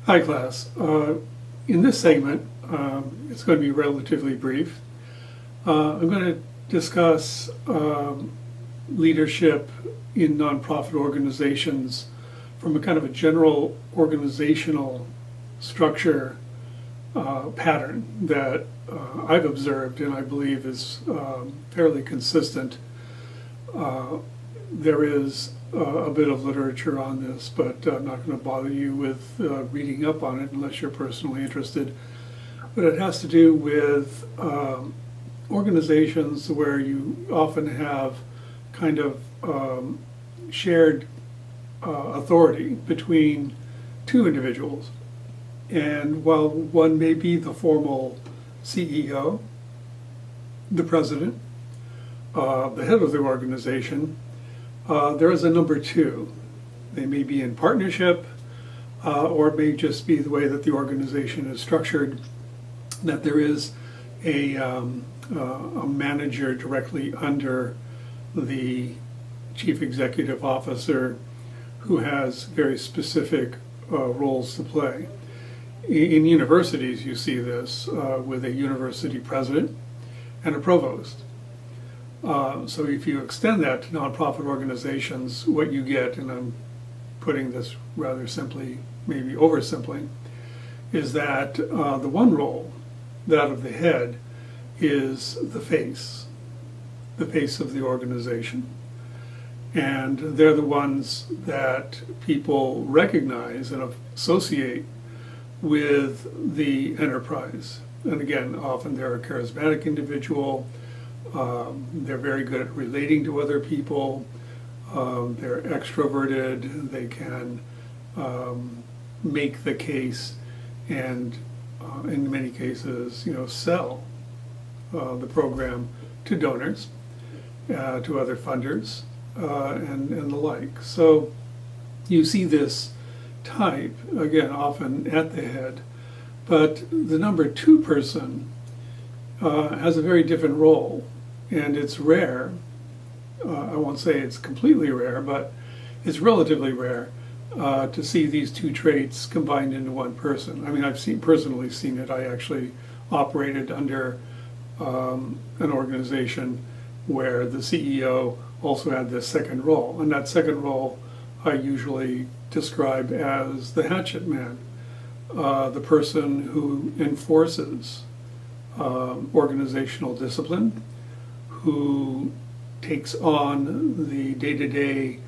Hi, class. In this segment, it's going to be relatively brief. I'm going to discuss leadership in nonprofit organizations from a kind of a general organizational structure pattern that I've observed and I believe is fairly consistent. There is a bit of literature on this, but I'm not going to bother you with reading up on it unless you're personally interested. But it has to do with organizations where you often have kind of shared authority between two individuals. And while one may be the formal CEO, the president, the head of the organization, there is a number two. They may be in partnership, or it may just be the way that the organization is structured, that there is a manager directly under the chief executive officer who has very specific roles to play. In universities, you see this with a university president and a provost. So if you extend that to nonprofit organizations, what you get, and I'm putting this rather simply, maybe oversimpling, is that the one role, that of the head, is the face of the organization. And they're the ones that people recognize and associate with the enterprise. And again, often they're a charismatic individual. They're very good at relating to other people. They're extroverted. They can make the case and in many cases, sell the program to donors, to other funders, and the like. So you see this type, again, often at the head, but the number two person has a very different role, and it's rare. I won't say it's completely rare, but it's relatively rare to see these two traits combined into one person. I mean, I've personally seen it. I actually operated under an organization where the CEO also had this second role, and that second role I usually describe as the Hatchet Man, the person who enforces organizational discipline, who takes on the day-to-day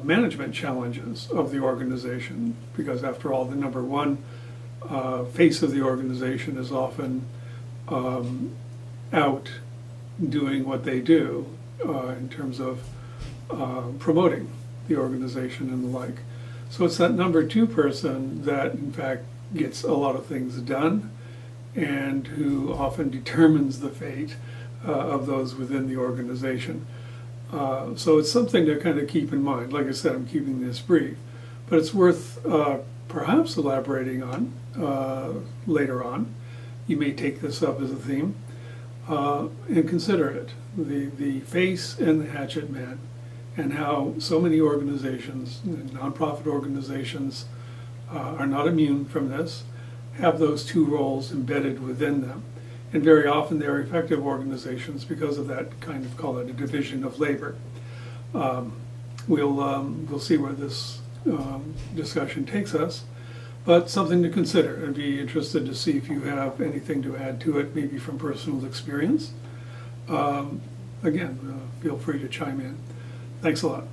management challenges of the organization, because after all, the number one face of the organization is often out doing what they do in terms of promoting the organization and the like. So it's that number two person that in fact gets a lot of things done and who often determines the fate of those within the organization. So it's something to kind of keep in mind. Like I said, I'm keeping this brief, but it's worth perhaps elaborating on later on. You may take this up as a theme and consider it, the face and the hatchet man, and how so many organizations, nonprofit organizations, are not immune from this, have those two roles embedded within them. And very often they're effective organizations because of that kind of, call it a division of labor. We'll see where this discussion takes us, but something to consider. I'd be interested to see if you have anything to add to it, maybe from personal experience. Again, feel free to chime in. Thanks a lot.